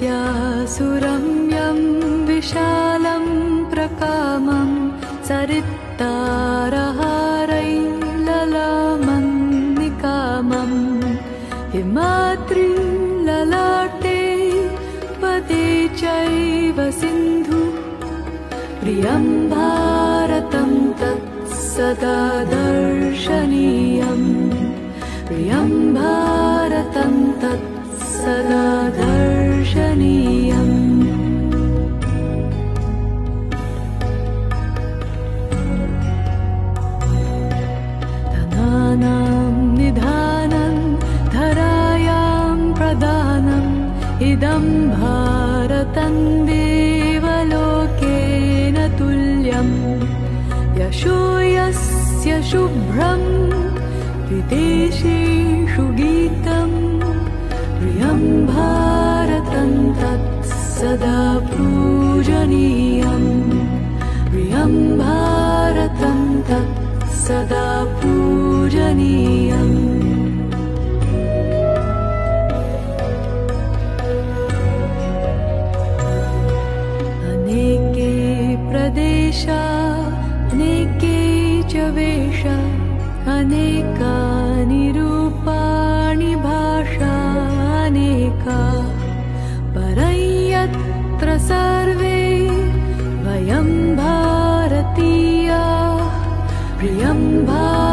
सुरम्यं विशालं प्रकामं सरित्तारहारैर्ललामन्निकामं हिमाद्रिललाटे पदे चैव सिन्धु प्रियं भारतं तत् सदा दर्शनीयम् प्रियं भारतं तत् सदा दर्शनीयम् धनानां निधानं धरायां प्रदानम् इदं भारतं देवलोकेन तुल्यम् यशो यस्य शुभ्रं विदेशेषु गीतम् प्रियं भारतं तत् सदा पूजनीयम् प्रियं भारतं तत् सदा पूजनीयम् अनेके प्रदेशा अनेके च वेषा अनेकानि रूपाणि भाषा अनेका परयत्र सर्वे वयं भारतीया प्रियं भारतं